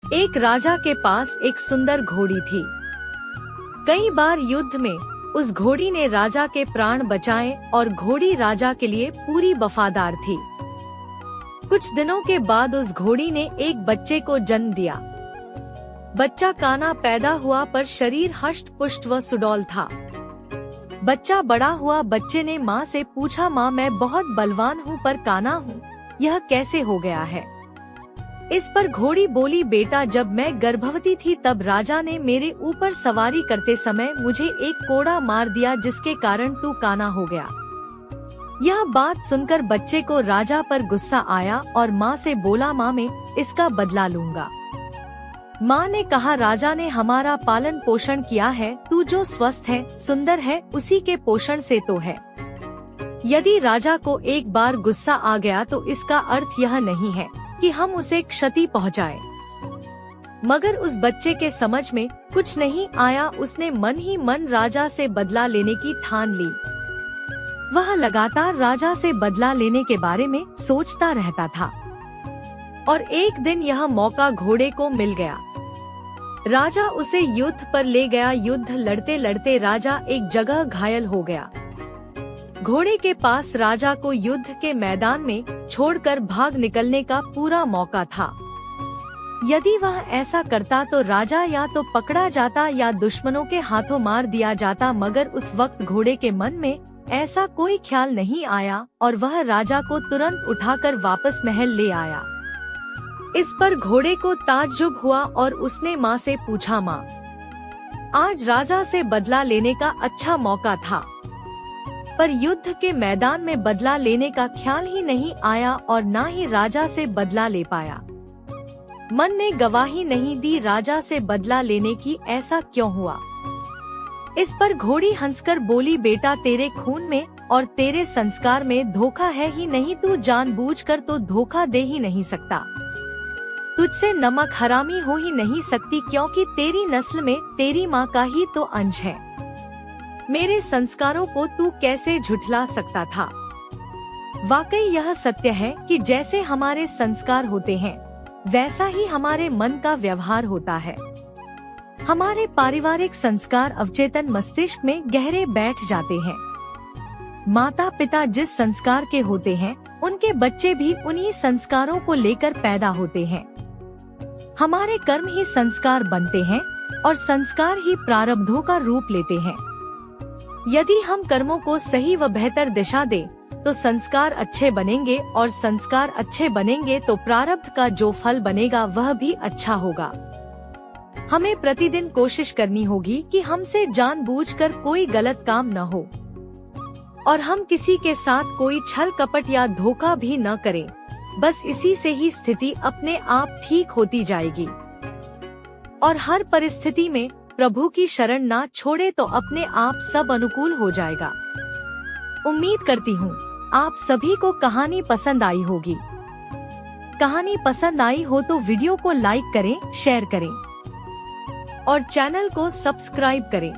एक राजा के पास एक सुंदर घोड़ी थी। कई बार युद्ध में उस घोड़ी ने राजा के प्राण बचाए और घोड़ी राजा के लिए पूरी वफादार थी। कुछ दिनों के बाद उस घोड़ी ने एक बच्चे को जन्म दिया। बच्चा काना पैदा हुआ पर शरीर हष्ट पुष्ट व सुडौल था। बच्चा बड़ा हुआ, बच्चे ने माँ से पूछा, माँ मैं बहुत बलवान हूँ पर काना हूँ, यह कैसे हो गया है? इस पर घोड़ी बोली, बेटा जब मैं गर्भवती थी तब राजा ने मेरे ऊपर सवारी करते समय मुझे एक कोड़ा मार दिया जिसके कारण तू काना हो गया। यह बात सुनकर बच्चे को राजा पर गुस्सा आया और माँ से बोला, माँ मैं इसका बदला लूंगा। माँ ने कहा, राजा ने हमारा पालन पोषण किया है, तू जो स्वस्थ है सुंदर है उसी के पोषण से तो है। यदि राजा को एक बार गुस्सा आ गया तो इसका अर्थ यह नहीं है कि हम उसे क्षति पहुँचाए। मगर उस बच्चे के समझ में कुछ नहीं आया। उसने मन ही मन राजा से बदला लेने की ठान ली। वह लगातार राजा से बदला लेने के बारे में सोचता रहता था और एक दिन यह मौका घोड़े को मिल गया। राजा उसे युद्ध पर ले गया। युद्ध लड़ते लड़ते राजा एक जगह घायल हो गया। घोड़े के पास राजा को युद्ध के मैदान में छोड़कर भाग निकलने का पूरा मौका था। यदि वह ऐसा करता तो राजा या तो पकड़ा जाता या दुश्मनों के हाथों मार दिया जाता, मगर उस वक्त घोड़े के मन में ऐसा कोई ख्याल नहीं आया और वह राजा को तुरंत उठाकर वापस महल ले आया। इस पर घोड़े को ताज्जुब हुआ और उसने माँ से पूछा, माँ आज राजा से बदला लेने का अच्छा मौका था पर युद्ध के मैदान में बदला लेने का ख्याल ही नहीं आया और ना ही राजा से बदला ले पाया। मन ने गवाही नहीं दी राजा से बदला लेने की, ऐसा क्यों हुआ? इस पर घोड़ी हंसकर बोली, बेटा तेरे खून में और तेरे संस्कार में धोखा है ही नहीं, तू जानबूझकर तो धोखा दे ही नहीं सकता। तुझसे नमक हरामी हो ही नहीं सकती क्योंकि तेरी नस्ल में तेरी माँ का ही तो अंश है। मेरे संस्कारों को तू कैसे झुठला सकता था? वाकई यह सत्य है कि जैसे हमारे संस्कार होते हैं वैसा ही हमारे मन का व्यवहार होता है। हमारे पारिवारिक संस्कार अवचेतन मस्तिष्क में गहरे बैठ जाते हैं। माता पिता जिस संस्कार के होते हैं उनके बच्चे भी उन्हीं संस्कारों को लेकर पैदा होते हैं। हमारे कर्म ही संस्कार बनते हैं और संस्कार ही प्रारब्धों का रूप लेते हैं। यदि हम कर्मों को सही व बेहतर दिशा दें तो संस्कार अच्छे बनेंगे और संस्कार अच्छे बनेंगे तो प्रारब्ध का जो फल बनेगा वह भी अच्छा होगा। हमें प्रतिदिन कोशिश करनी होगी कि हमसे जानबूझकर कोई गलत काम न हो और हम किसी के साथ कोई छल कपट या धोखा भी न करें। बस इसी से ही स्थिति अपने आप ठीक होती जाएगी और हर परिस्थिति में प्रभु की शरण ना छोड़े तो अपने आप सब अनुकूल हो जाएगा। उम्मीद करती हूँ आप सभी को कहानी पसंद आई होगी। कहानी पसंद आई हो तो वीडियो को लाइक करें, शेयर करें और चैनल को सब्सक्राइब करें।